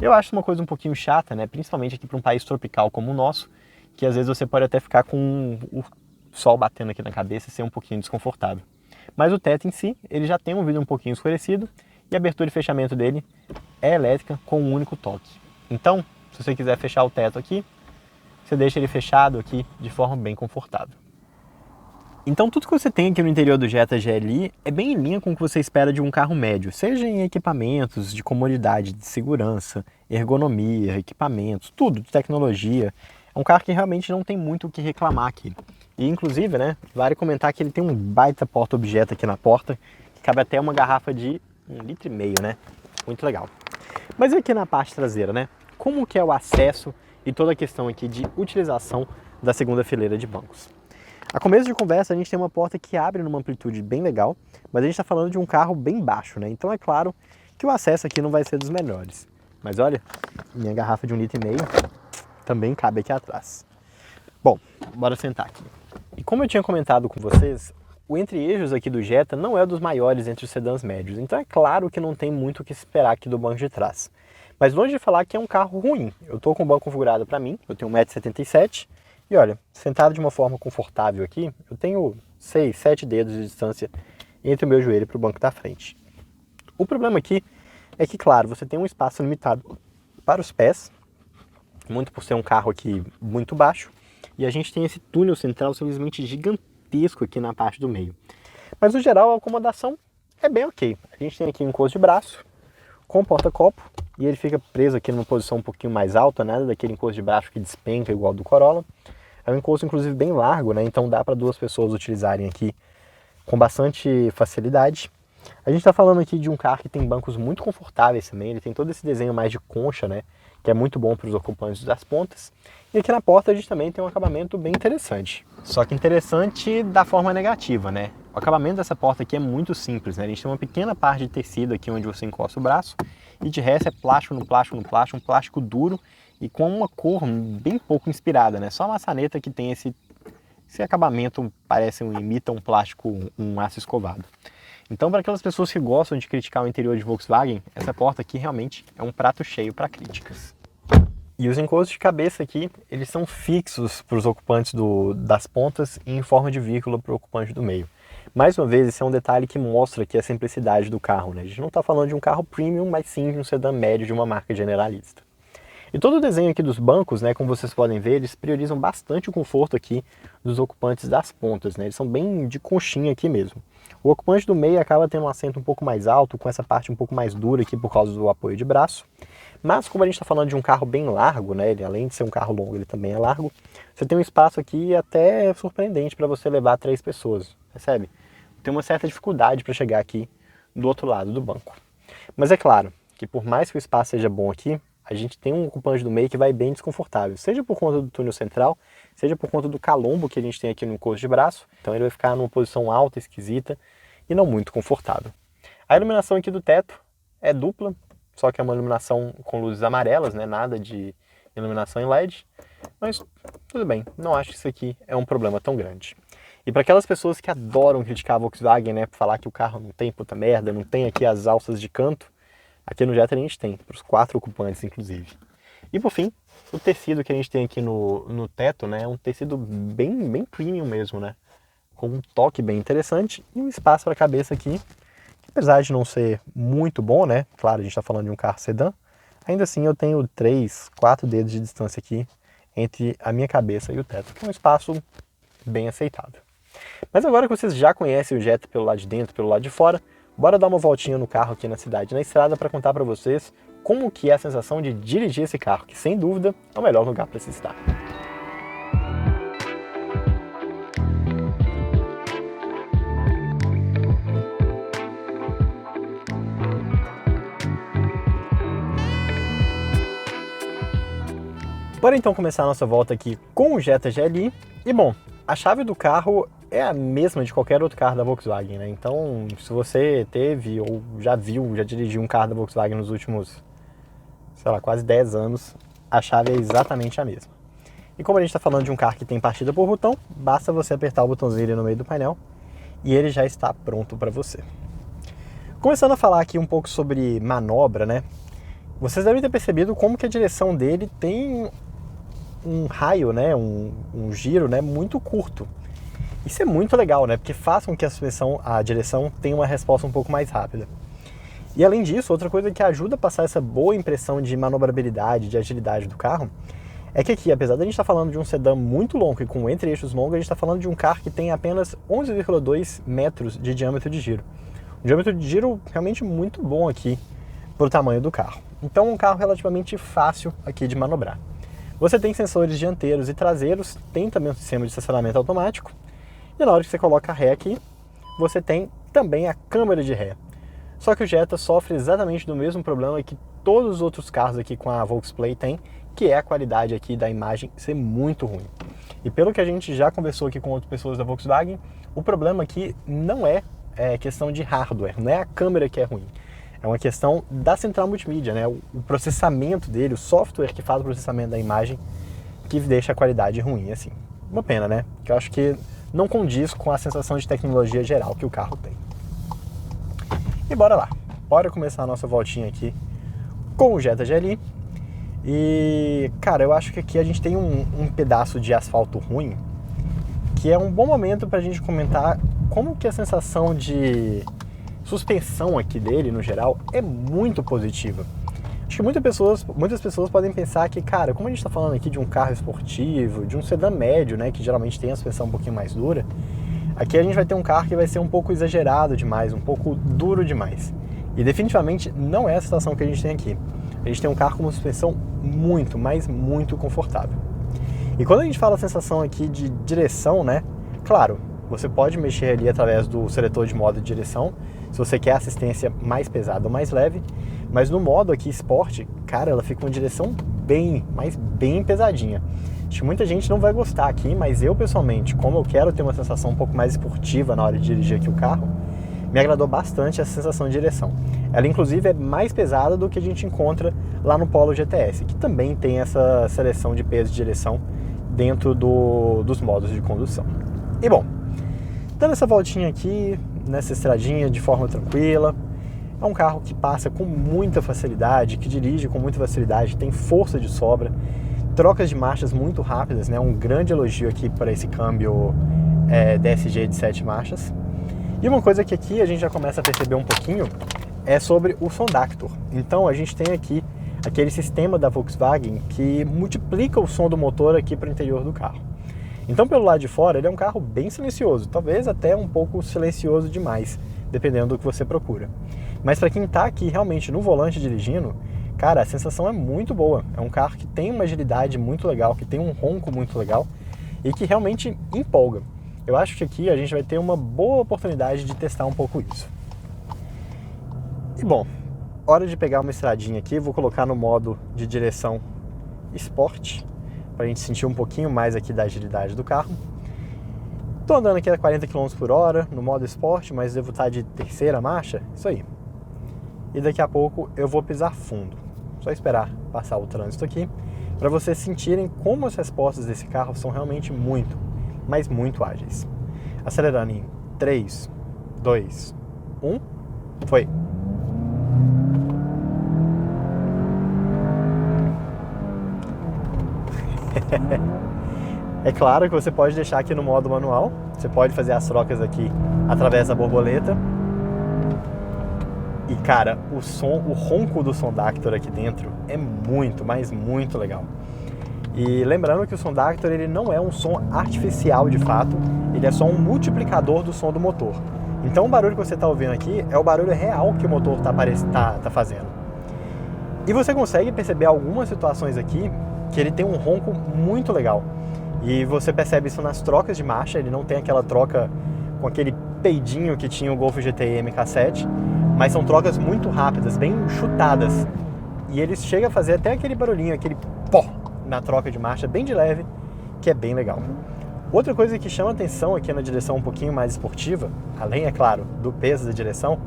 Eu acho uma coisa um pouquinho chata, né? Principalmente aqui para um país tropical como o nosso, que às vezes você pode até ficar com o sol batendo aqui na cabeça e ser um pouquinho desconfortável. Mas o teto em si, ele já tem um vidro um pouquinho escurecido e a abertura e fechamento dele é elétrica com um único toque. Então, se você quiser fechar o teto aqui, você deixa ele fechado aqui de forma bem confortável. Então tudo que você tem aqui no interior do Jetta GLI é bem em linha com o que você espera de um carro médio, seja em equipamentos de comodidade, de segurança, ergonomia, equipamentos, tudo de tecnologia. É um carro que realmente não tem muito o que reclamar aqui. E inclusive, né, vale comentar que ele tem um baita porta-objeto aqui na porta, que cabe até uma garrafa de 1,5 litro, né? Muito legal. Mas e aqui na parte traseira, né? Como que é o acesso e toda a questão aqui de utilização da segunda fileira de bancos? A começo de conversa, a gente tem uma porta que abre numa amplitude bem legal, mas a gente está falando de um carro bem baixo, né? Então é claro que o acesso aqui não vai ser dos melhores. Mas olha, minha garrafa de 1,5 litro também cabe aqui atrás. Bom, bora sentar aqui. E como eu tinha comentado com vocês, o entre-eixos aqui do Jetta não é dos maiores entre os sedãs médios, então é claro que não tem muito o que esperar aqui do banco de trás. Mas longe de falar que é um carro ruim. Eu estou com o banco configurado para mim, eu tenho 1,77 m, e olha, sentado de uma forma confortável aqui, eu tenho 6, 7 dedos de distância entre o meu joelho para o banco da frente. O problema aqui é que, claro, você tem um espaço limitado para os pés, muito por ser um carro aqui muito baixo, e a gente tem esse túnel central simplesmente gigantesco aqui na parte do meio. Mas no geral a acomodação é bem ok. A gente tem aqui um encosto de braço com porta-copo, e ele fica preso aqui numa posição um pouquinho mais alta, nada daquele encosto de braço que despenca igual ao do Corolla. É um encosto inclusive bem largo, né? Então dá para duas pessoas utilizarem aqui com bastante facilidade. A gente está falando aqui de um carro que tem bancos muito confortáveis também, ele tem todo esse desenho mais de concha, né? Que é muito bom para os ocupantes das pontas. E aqui na porta a gente também tem um acabamento bem interessante. Só que interessante da forma negativa, né? O acabamento dessa porta aqui é muito simples, né? A gente tem uma pequena parte de tecido aqui onde você encosta o braço, e de resto é plástico no plástico no plástico, um plástico duro e com uma cor bem pouco inspirada, né? Só a maçaneta que tem esse acabamento, imita um plástico, um aço escovado. Então, para aquelas pessoas que gostam de criticar o interior de Volkswagen, essa porta aqui realmente é um prato cheio para críticas. E os encostos de cabeça aqui, eles são fixos para os ocupantes das pontas e em forma de vírgula para o ocupante do meio. Mais uma vez, esse é um detalhe que mostra aqui a simplicidade do carro, né? A gente não está falando de um carro premium, mas sim de um sedã médio de uma marca generalista. E todo o desenho aqui dos bancos, né, como vocês podem ver, eles priorizam bastante o conforto aqui dos ocupantes das pontas, né? Eles são bem de conchinha aqui mesmo. O ocupante do meio acaba tendo um assento um pouco mais alto, com essa parte um pouco mais dura aqui por causa do apoio de braço. Mas como a gente está falando de um carro bem largo, né, ele além de ser um carro longo, ele também é largo, você tem um espaço aqui até surpreendente para você levar 3 pessoas, percebe? Tem uma certa dificuldade para chegar aqui do outro lado do banco. Mas é claro que por mais que o espaço seja bom aqui, a gente tem um ocupante do meio que vai bem desconfortável, seja por conta do túnel central, seja por conta do calombo que a gente tem aqui no encosto de braço, então ele vai ficar numa posição alta, esquisita e não muito confortável. A iluminação aqui do teto é dupla, só que é uma iluminação com luzes amarelas, né? Nada de iluminação em LED, mas tudo bem, não acho que isso aqui é um problema tão grande. E para aquelas pessoas que adoram criticar a Volkswagen, né, por falar que o carro não tem puta merda, não tem aqui as alças de canto, aqui no Jetta a gente tem, para os 4 ocupantes inclusive. E por fim, o tecido que a gente tem aqui no teto, né, é um tecido bem premium mesmo, né, com um toque bem interessante e um espaço para a cabeça aqui, que apesar de não ser muito bom, né, claro, a gente está falando de um carro sedã, ainda assim eu tenho 3, 4 dedos de distância aqui entre a minha cabeça e o teto, que é um espaço bem aceitável. Mas agora que vocês já conhecem o Jetta pelo lado de dentro, pelo lado de fora, bora dar uma voltinha no carro aqui na cidade, na estrada, para contar para vocês como que é a sensação de dirigir esse carro, que sem dúvida é o melhor lugar para se estar. Bora então começar a nossa volta aqui com o Jetta GLI. E bom, a chave do carro é a mesma de qualquer outro carro da Volkswagen, né? Então, se você teve ou já dirigiu um carro da Volkswagen nos últimos, sei lá, quase 10 anos, a chave é exatamente a mesma. E como a gente está falando de um carro que tem partida por botão, basta você apertar o botãozinho ali no meio do painel e ele já está pronto para você. Começando a falar aqui um pouco sobre manobra, né? Vocês devem ter percebido como que a direção dele tem um raio, né, um giro, né, muito curto. Isso é muito legal, né, porque faz com que a direção tenha uma resposta um pouco mais rápida. E além disso, outra coisa que ajuda a passar essa boa impressão de manobrabilidade, de agilidade do carro, é que aqui, apesar de a gente estar falando de um sedã muito longo e com entre-eixos longos, a gente está falando de um carro que tem apenas 11,2 metros de diâmetro de giro. Um diâmetro de giro realmente muito bom aqui para o tamanho do carro. Então, um carro relativamente fácil aqui de manobrar. Você tem sensores dianteiros e traseiros, tem também um sistema de estacionamento automático. E na hora que você coloca a ré aqui, você tem também a câmera de ré. Só que o Jetta sofre exatamente do mesmo problema que todos os outros carros aqui com a Volksplay tem, que é a qualidade aqui da imagem ser muito ruim. E pelo que a gente já conversou aqui com outras pessoas da Volkswagen, o problema aqui não é questão de hardware, não é a câmera que é ruim. É uma questão da central multimídia, né? O processamento dele, o software que faz o processamento da imagem, que deixa a qualidade ruim, assim. Uma pena, né? Que eu acho que não condiz com a sensação de tecnologia geral que o carro tem. E bora lá. Bora começar a nossa voltinha aqui com o Jetta GLI. E, cara, eu acho que aqui a gente tem um pedaço de asfalto ruim, que é um bom momento pra gente comentar como que a sensação de suspensão aqui dele, no geral, é muito positiva. Acho que muitas pessoas podem pensar que, cara, como a gente está falando aqui de um carro esportivo, de um sedã médio, né, que geralmente tem a suspensão um pouquinho mais dura, aqui a gente vai ter um carro que vai ser um pouco exagerado demais, um pouco duro demais. E definitivamente não é a situação que a gente tem aqui. A gente tem um carro com uma suspensão muito, mas muito confortável. E quando a gente fala a sensação aqui de direção, né, claro, você pode mexer ali através do seletor de modo de direção, se você quer assistência mais pesada ou mais leve, mas no modo aqui Sport, cara, ela fica uma direção bem pesadinha. Acho que muita gente não vai gostar aqui, mas eu pessoalmente, como eu quero ter uma sensação um pouco mais esportiva na hora de dirigir aqui o carro, me agradou bastante essa sensação de direção. Ela inclusive é mais pesada do que a gente encontra lá no Polo GTS, que também tem essa seleção de peso de direção dentro dos modos de condução. E bom, dando essa voltinha aqui, nessa estradinha de forma tranquila, é um carro que passa com muita facilidade, que dirige com muita facilidade, tem força de sobra, trocas de marchas muito rápidas, né? Um grande elogio aqui para esse câmbio DSG de 7 marchas. E uma coisa que aqui a gente já começa a perceber um pouquinho é sobre o som Dactor. Então a gente tem aqui aquele sistema da Volkswagen que multiplica o som do motor aqui para o interior do carro. Então, pelo lado de fora, ele é um carro bem silencioso, talvez até um pouco silencioso demais, dependendo do que você procura. Mas para quem está aqui realmente no volante dirigindo, cara, a sensação é muito boa. É um carro que tem uma agilidade muito legal, que tem um ronco muito legal e que realmente empolga. Eu acho que aqui a gente vai ter uma boa oportunidade de testar um pouco isso. E bom, hora de pegar uma estradinha aqui, vou colocar no modo de direção Sport, para a gente sentir um pouquinho mais aqui da agilidade do carro. Estou andando aqui a 40 km por hora no modo Sport, mas devo estar de terceira marcha, isso aí. E daqui a pouco eu vou pisar fundo. Só esperar passar o trânsito aqui, para vocês sentirem como as respostas desse carro são realmente muito, mas muito ágeis. Acelerando em 3, 2, 1, foi! É claro que você pode deixar aqui no modo manual, você pode fazer as trocas aqui através da borboleta. E cara, o ronco do Sondactor aqui dentro é muito, mas muito legal. E lembrando que o Sondactor ele não é um som artificial de fato, ele é só um multiplicador do som do motor. Então o barulho que você está ouvindo aqui é o barulho real que o motor tá fazendo. E você consegue perceber algumas situações aqui que ele tem um ronco muito legal. E você percebe isso nas trocas de marcha, ele não tem aquela troca com aquele peidinho que tinha o Golf GTI MK7, mas são trocas muito rápidas, bem chutadas. E ele chega a fazer até aquele barulhinho, aquele pó na troca de marcha, bem de leve, que é bem legal. Outra coisa que chama atenção aqui na direção um pouquinho mais esportiva, além, é claro, do peso da direção,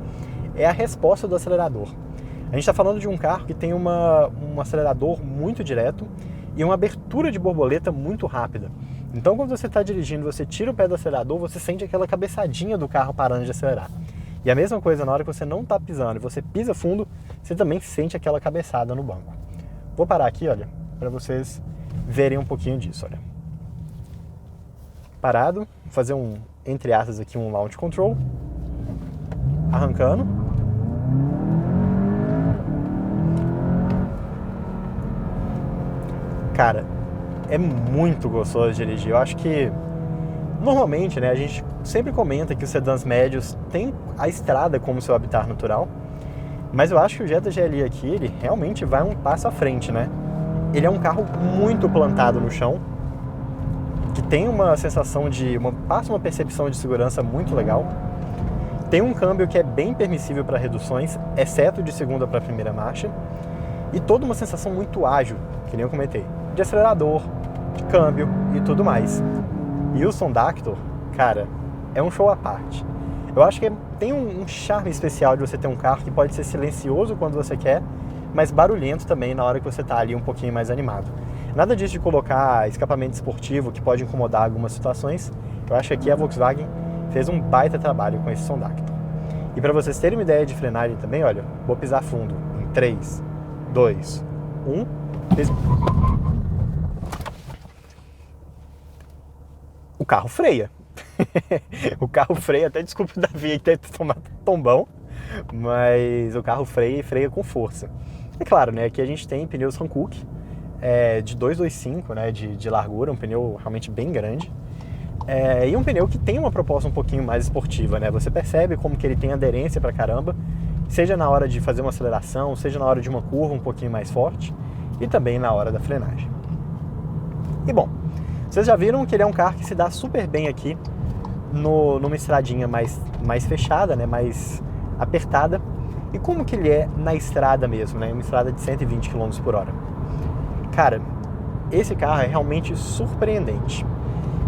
é a resposta do acelerador. A gente está falando de um carro que tem um acelerador muito direto e uma abertura de borboleta muito rápida. Então, quando você está dirigindo, você tira o pé do acelerador, você sente aquela cabeçadinha do carro parando de acelerar. E a mesma coisa na hora que você não está pisando e você pisa fundo, você também sente aquela cabeçada no banco. Vou parar aqui, olha, para vocês verem um pouquinho disso, olha. Parado, vou fazer entre aspas aqui, um launch control. Arrancando. Cara, é muito gostoso de dirigir. Eu acho que, normalmente, né, a gente sempre comenta que os sedãs médios têm a estrada como seu habitat natural, mas eu acho que o Jetta GLI aqui, ele realmente vai um passo à frente, né? Ele é um carro muito plantado no chão, que tem uma sensação passa uma percepção de segurança muito legal. Tem um câmbio que é bem permissível para reduções, exceto de segunda para primeira marcha, e toda uma sensação muito ágil, que nem eu comentei, de acelerador, de câmbio e tudo mais. E o Sondactor, cara, é um show à parte. Eu acho que tem um charme especial de você ter um carro que pode ser silencioso quando você quer, mas barulhento também na hora que você está ali um pouquinho mais animado. Nada disso de colocar escapamento esportivo que pode incomodar algumas situações. Eu acho que aqui a Volkswagen fez um baita trabalho com esse Sondactor. E para vocês terem uma ideia de frenagem também, olha, vou pisar fundo em 3, 2, 1, o carro freia. O carro freia, até desculpa o Davi ter tomado tombão, mas o carro freia e freia com força. É claro, né, aqui a gente tem pneus Hankook de 225, né, de largura, um pneu realmente bem grande, e um pneu que tem uma proposta um pouquinho mais esportiva, né? Você percebe como que ele tem aderência pra caramba, seja na hora de fazer uma aceleração, seja na hora de uma curva um pouquinho mais forte e também na hora da frenagem. E bom, vocês já viram que ele é um carro que se dá super bem aqui numa estradinha mais fechada, né, mais apertada. E como que ele é na estrada mesmo, né, uma estrada de 120 km por hora. Cara, esse carro é realmente surpreendente.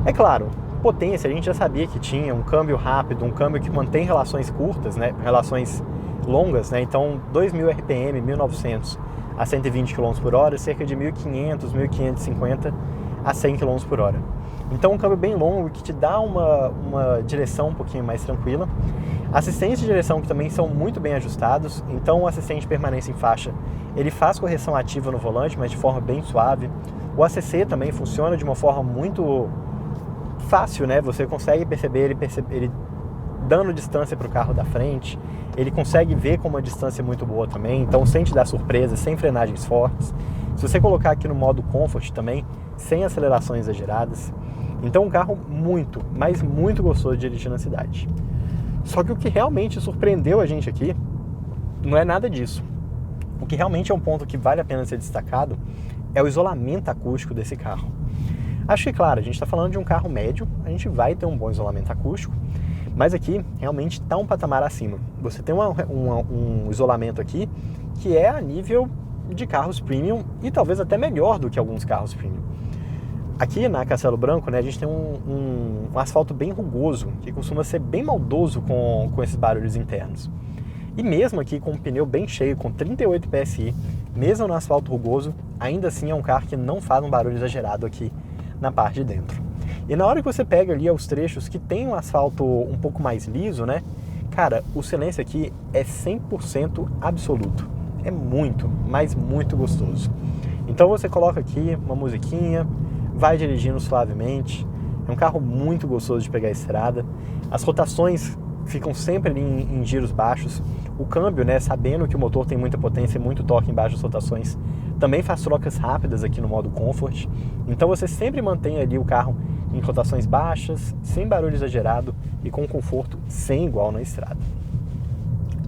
É claro, potência a gente já sabia que tinha, um câmbio rápido, um câmbio que mantém relações curtas, né, relações longas, né, então 2.000 RPM, 1.900 a 120 km por hora, cerca de 1.500, 1.550 a 100 km por hora. Então um câmbio bem longo que te dá uma direção um pouquinho mais tranquila. Assistentes de direção que também são muito bem ajustados, então o assistente de permanência em faixa, ele faz correção ativa no volante, mas de forma bem suave. O ACC também funciona de uma forma muito fácil, né? Você consegue perceber ele dando distância para o carro da frente. Ele consegue ver com uma distância muito boa também, então sem te dar surpresa, sem frenagens fortes. Se você colocar aqui no modo Comfort também, sem acelerações exageradas. Então um carro muito, mas muito gostoso de dirigir na cidade. Só que o que realmente surpreendeu a gente aqui não é nada disso. O que realmente é um ponto que vale a pena ser destacado é o isolamento acústico desse carro. Acho que, claro, a gente está falando de um carro médio, a gente vai ter um bom isolamento acústico, mas aqui realmente está um patamar acima. Você tem um isolamento aqui que é a nível de carros premium e talvez até melhor do que alguns carros premium. Aqui na Castelo Branco, né, a gente tem um asfalto bem rugoso, que costuma ser bem maldoso com esses barulhos internos. E mesmo aqui com um pneu bem cheio, com 38 PSI, mesmo no asfalto rugoso, ainda assim é um carro que não faz um barulho exagerado aqui na parte de dentro. E na hora que você pega ali os trechos que tem um asfalto um pouco mais liso, né, cara, o silêncio aqui é 100% absoluto. É muito, mas muito gostoso. Então você coloca aqui uma musiquinha, vai dirigindo suavemente. É um carro muito gostoso de pegar a estrada. As rotações ficam sempre ali em giros baixos. O câmbio, né, sabendo que o motor tem muita potência e muito torque em baixas rotações, também faz trocas rápidas aqui no modo Comfort. Então você sempre mantém ali o carro em rotações baixas, sem barulho exagerado e com conforto sem igual na estrada.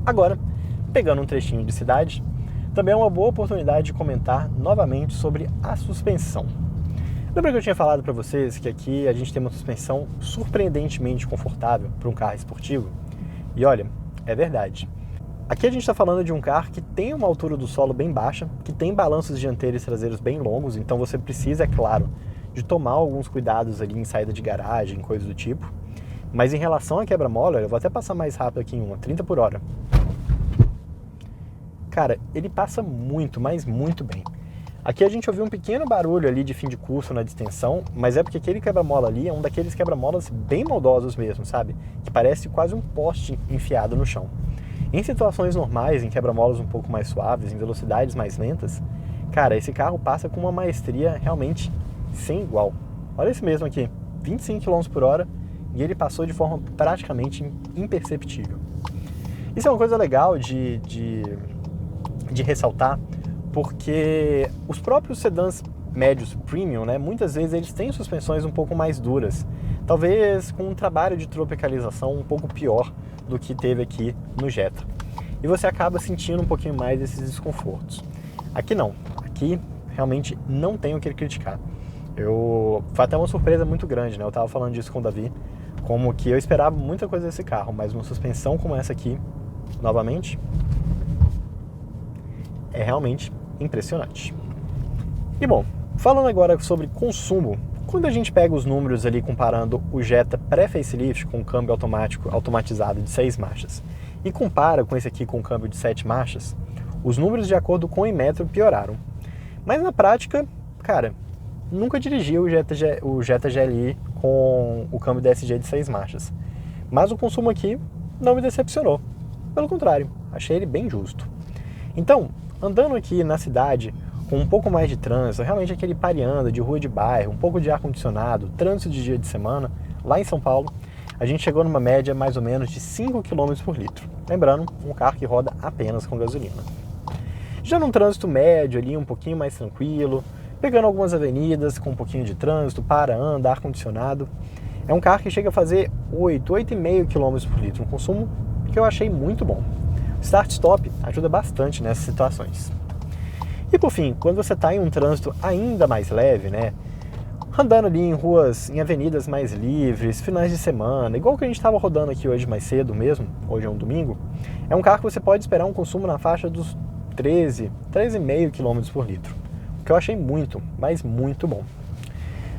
Agora, pegando um trechinho de cidade, também é uma boa oportunidade de comentar novamente sobre a suspensão. Lembra que eu tinha falado para vocês que aqui a gente tem uma suspensão surpreendentemente confortável para um carro esportivo? E olha, é verdade. Aqui a gente está falando de um carro que tem uma altura do solo bem baixa, que tem balanços dianteiros e traseiros bem longos, então você precisa, é claro, de tomar alguns cuidados ali em saída de garagem, coisa do tipo. Mas em relação à quebra-mola, eu vou até passar mais rápido aqui em 30 por hora. Cara, ele passa muito, mas muito bem. Aqui a gente ouviu um pequeno barulho ali de fim de curso na distensão, mas é porque aquele quebra-mola ali é um daqueles quebra-molas bem maldosos mesmo, sabe? Que parece quase um poste enfiado no chão. Em situações normais, em quebra-molas um pouco mais suaves, em velocidades mais lentas, cara, esse carro passa com uma maestria realmente sem igual. Olha esse mesmo aqui, 25 km por hora, e ele passou de forma praticamente imperceptível. Isso é uma coisa legal de ressaltar, porque os próprios sedãs médios premium, né, muitas vezes eles têm suspensões um pouco mais duras, talvez com um trabalho de tropicalização um pouco pior do que teve aqui no Jetta. E você acaba sentindo um pouquinho mais desses desconfortos. Aqui não, aqui realmente não tem o que criticar. Foi até uma surpresa muito grande, né? Eu estava falando disso com o Davi, como que eu esperava muita coisa desse carro, mas uma suspensão como essa aqui, novamente, é realmente impressionante. E bom, falando agora sobre consumo, quando a gente pega os números ali comparando o Jetta pré-facelift com o câmbio automatizado de 6 marchas e compara com esse aqui com o câmbio de 7 marchas, os números de acordo com o Inmetro pioraram. Mas na prática, cara, nunca dirigi o Jetta GLI com o câmbio DSG de 6 marchas. Mas o consumo aqui não me decepcionou. Pelo contrário, achei ele bem justo. Então, andando aqui na cidade com um pouco mais de trânsito, realmente aquele pareando de rua de bairro, um pouco de ar-condicionado, trânsito de dia de semana, lá em São Paulo, a gente chegou numa média mais ou menos de 5 km por litro. Lembrando, um carro que roda apenas com gasolina. Já num trânsito médio ali, um pouquinho mais tranquilo, pegando algumas avenidas com um pouquinho de trânsito, para, anda, ar-condicionado, é um carro que chega a fazer 8,5 km por litro, um consumo que eu achei muito bom. O start-stop ajuda bastante nessas situações. E por fim, quando você está em um trânsito ainda mais leve, né, andando ali em ruas, em avenidas mais livres, finais de semana, igual que a gente estava rodando aqui hoje mais cedo mesmo, hoje é um domingo, é um carro que você pode esperar um consumo na faixa dos 13,5 km por litro, o que eu achei muito, mas muito bom.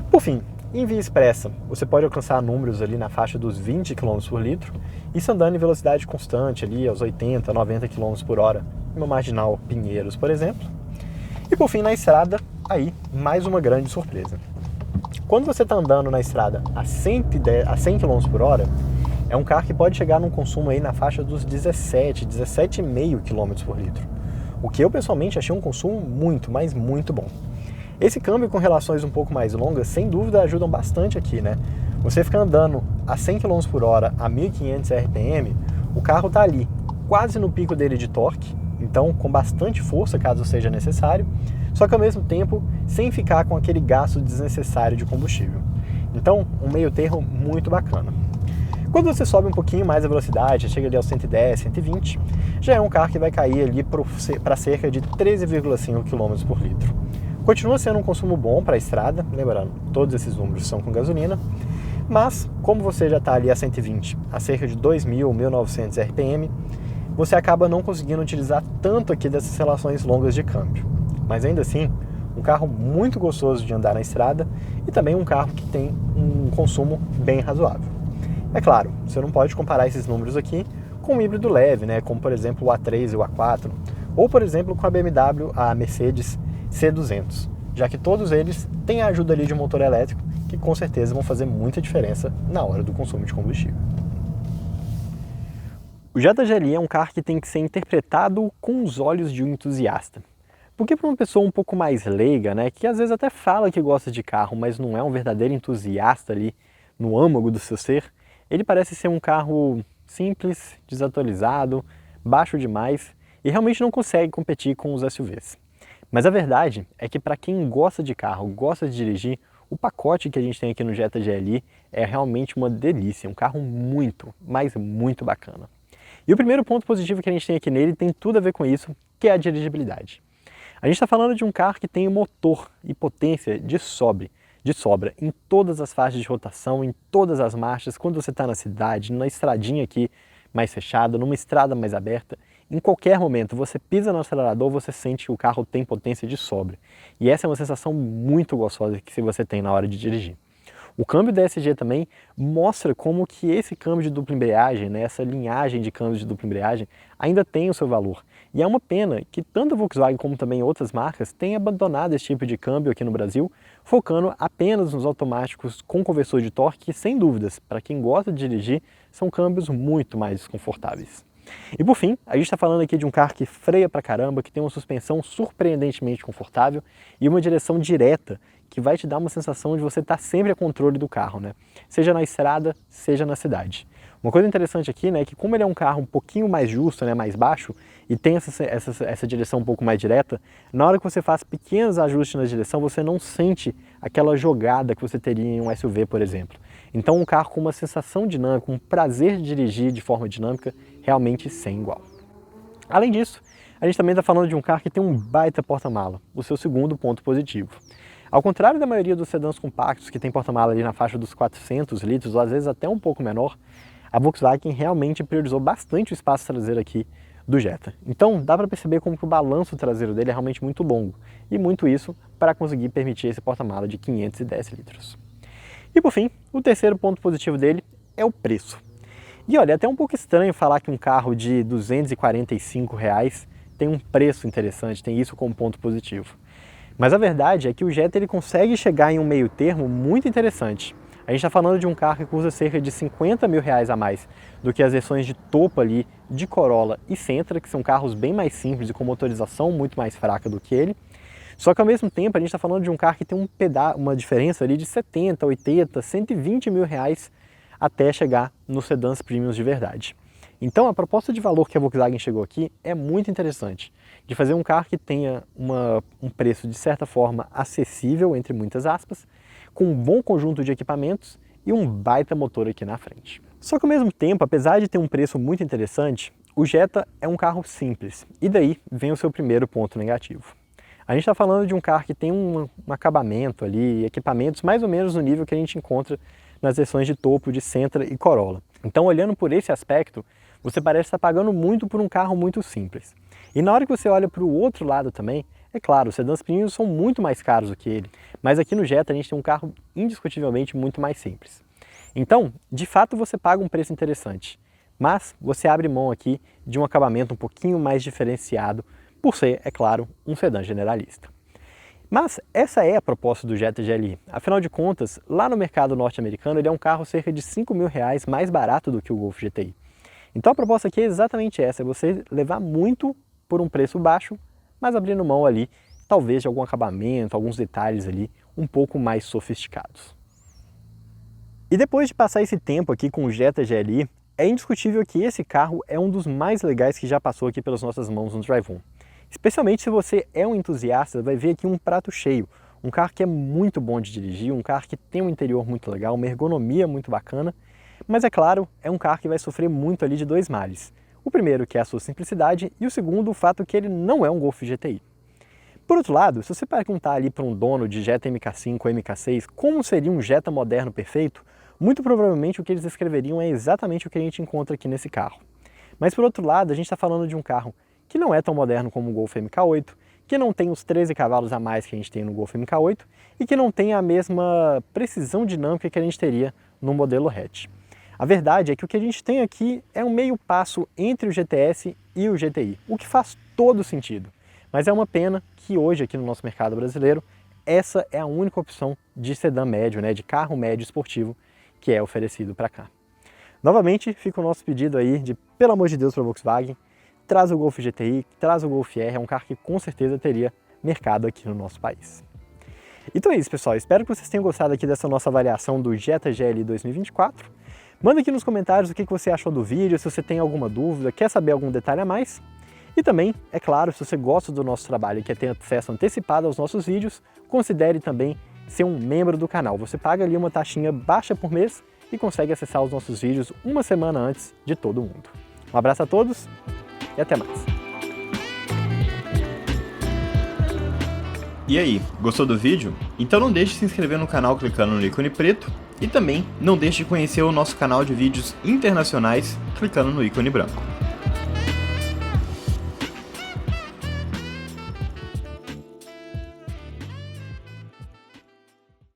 Por fim, em via expressa, você pode alcançar números ali na faixa dos 20 km por litro, isso andando em velocidade constante ali aos 80, 90 km por hora, no marginal Pinheiros, por exemplo. E por fim, na estrada, aí, mais uma grande surpresa. Quando você está andando na estrada a 100 km por hora, é um carro que pode chegar num consumo aí na faixa dos 17,5 km por litro. O que eu pessoalmente achei um consumo muito, mas muito bom. Esse câmbio com relações um pouco mais longas, sem dúvida, ajudam bastante aqui, né? Você fica andando a 100 km por hora a 1.500 RPM, o carro está ali, quase no pico dele de torque, então com bastante força caso seja necessário, só que ao mesmo tempo sem ficar com aquele gasto desnecessário de combustível. Então, um meio termo muito bacana. Quando você sobe um pouquinho mais a velocidade, chega ali aos 110, 120, já é um carro que vai cair ali para cerca de 13,5 km por litro. Continua sendo um consumo bom para a estrada, lembrando, todos esses números são com gasolina, mas como você já está ali a 120, a cerca de 2.000 ou 1.900 RPM, você acaba não conseguindo utilizar tanto aqui dessas relações longas de câmbio. Mas ainda assim, um carro muito gostoso de andar na estrada e também um carro que tem um consumo bem razoável. É claro, você não pode comparar esses números aqui com um híbrido leve, né, como por exemplo o A3 e o A4, ou por exemplo com a BMW, a Mercedes C200, já que todos eles têm a ajuda ali de um motor elétrico que com certeza vão fazer muita diferença na hora do consumo de combustível. O Jetta GLI é um carro que tem que ser interpretado com os olhos de um entusiasta. Porque para uma pessoa um pouco mais leiga, né, que às vezes até fala que gosta de carro, mas não é um verdadeiro entusiasta ali no âmago do seu ser, ele parece ser um carro simples, desatualizado, baixo demais e realmente não consegue competir com os SUVs. Mas a verdade é que para quem gosta de carro, gosta de dirigir, o pacote que a gente tem aqui no Jetta GLI é realmente uma delícia, um carro muito, mas muito bacana. E o primeiro ponto positivo que a gente tem aqui nele tem tudo a ver com isso, que é a dirigibilidade. A gente está falando de um carro que tem motor e potência de sobra em todas as faixas de rotação, em todas as marchas, quando você está na cidade, na estradinha aqui mais fechada, numa estrada mais aberta, em qualquer momento você pisa no acelerador, você sente que o carro tem potência de sobra. E essa é uma sensação muito gostosa que você tem na hora de dirigir. O câmbio DSG também mostra como que esse câmbio de dupla embreagem, né, essa linhagem de câmbio de dupla embreagem, ainda tem o seu valor. E é uma pena que tanto a Volkswagen como também outras marcas tenham abandonado esse tipo de câmbio aqui no Brasil, focando apenas nos automáticos com conversor de torque, que sem dúvidas, para quem gosta de dirigir, são câmbios muito mais desconfortáveis. E por fim, a gente está falando aqui de um carro que freia pra caramba, que tem uma suspensão surpreendentemente confortável e uma direção direta que vai te dar uma sensação de você estar sempre a controle do carro, né? Seja na estrada, seja na cidade. Uma coisa interessante aqui, né, é que como ele é um carro um pouquinho mais justo, né, mais baixo, e tem essa direção um pouco mais direta, na hora que você faz pequenos ajustes na direção, você não sente aquela jogada que você teria em um SUV, por exemplo. Então um carro com uma sensação dinâmica, um prazer de dirigir de forma dinâmica, realmente sem igual. Além disso, a gente também está falando de um carro que tem um baita porta-mala, o seu segundo ponto positivo. Ao contrário da maioria dos sedãs compactos que tem porta-mala ali na faixa dos 400 litros, ou às vezes até um pouco menor, a Volkswagen realmente priorizou bastante o espaço traseiro aqui do Jetta. Então dá para perceber como que o balanço traseiro dele é realmente muito longo, e muito isso para conseguir permitir esse porta-mala de 510 litros. E por fim, o terceiro ponto positivo dele é o preço. E olha, é até um pouco estranho falar que um carro de R$ 245 tem um preço interessante, tem isso como ponto positivo. Mas a verdade é que o Jetta ele consegue chegar em um meio termo muito interessante. A gente está falando de um carro que custa cerca de R$ 50 mil a mais do que as versões de topo ali de Corolla e Sentra, que são carros bem mais simples e com motorização muito mais fraca do que ele. Só que ao mesmo tempo a gente está falando de um carro que tem uma diferença ali de 70, 80, 120 mil até chegar nos sedãs premiums de verdade. Então a proposta de valor que a Volkswagen chegou aqui é muito interessante, de fazer um carro que tenha um preço de certa forma acessível, entre muitas aspas, com um bom conjunto de equipamentos e um baita motor aqui na frente. Só que ao mesmo tempo, apesar de ter um preço muito interessante, o Jetta é um carro simples, e daí vem o seu primeiro ponto negativo. A gente está falando de um carro que tem um acabamento ali, equipamentos mais ou menos no nível que a gente encontra nas versões de topo de Sentra e Corolla. Então, olhando por esse aspecto, você parece estar pagando muito por um carro muito simples. E na hora que você olha para o outro lado também, é claro, os sedãs premium são muito mais caros do que ele, mas aqui no Jetta a gente tem um carro indiscutivelmente muito mais simples. Então, de fato você paga um preço interessante, mas você abre mão aqui de um acabamento um pouquinho mais diferenciado, por ser, é claro, um sedã generalista. Mas essa é a proposta do Jetta GLI. Afinal de contas, lá no mercado norte-americano ele é um carro cerca de R$ 5 mil mais barato do que o Golf GTI. Então a proposta aqui é exatamente essa, é você levar muito por um preço baixo, mas abrindo mão ali, talvez de algum acabamento, alguns detalhes ali um pouco mais sofisticados. E depois de passar esse tempo aqui com o Jetta GLI, é indiscutível que esse carro é um dos mais legais que já passou aqui pelas nossas mãos no Drive On. Especialmente se você é um entusiasta, vai ver aqui um prato cheio. Um carro que é muito bom de dirigir, um carro que tem um interior muito legal, uma ergonomia muito bacana, mas é claro, é um carro que vai sofrer muito ali de dois males. O primeiro, que é a sua simplicidade, e o segundo, o fato que ele não é um Golf GTI. Por outro lado, se você perguntar ali para um dono de Jetta MK5 ou MK6 como seria um Jetta moderno perfeito, muito provavelmente o que eles descreveriam é exatamente o que a gente encontra aqui nesse carro. Mas por outro lado, a gente está falando de um carro que não é tão moderno como o Golf MK8, que não tem os 13 cavalos a mais que a gente tem no Golf MK8 e que não tem a mesma precisão dinâmica que a gente teria no modelo hatch. A verdade é que o que a gente tem aqui é um meio passo entre o GTS e o GTI, o que faz todo sentido. Mas é uma pena que hoje aqui no nosso mercado brasileiro, essa é a única opção de sedã médio, de carro médio esportivo que é oferecido para cá. Novamente, fica o nosso pedido aí de, pelo amor de Deus, para a Volkswagen, traz o Golf GTI, traz o Golf R, é um carro que com certeza teria mercado aqui no nosso país. Então é isso, pessoal, espero que vocês tenham gostado aqui dessa nossa avaliação do Jetta GLI 2024. Manda aqui nos comentários o que você achou do vídeo, se você tem alguma dúvida, quer saber algum detalhe a mais. E também, é claro, se você gosta do nosso trabalho e quer ter acesso antecipado aos nossos vídeos, considere também ser um membro do canal. Você paga ali uma taxinha baixa por mês e consegue acessar os nossos vídeos uma semana antes de todo mundo. Um abraço a todos e até mais. E aí, gostou do vídeo? Então não deixe de se inscrever no canal clicando no ícone preto e também não deixe de conhecer o nosso canal de vídeos internacionais clicando no ícone branco.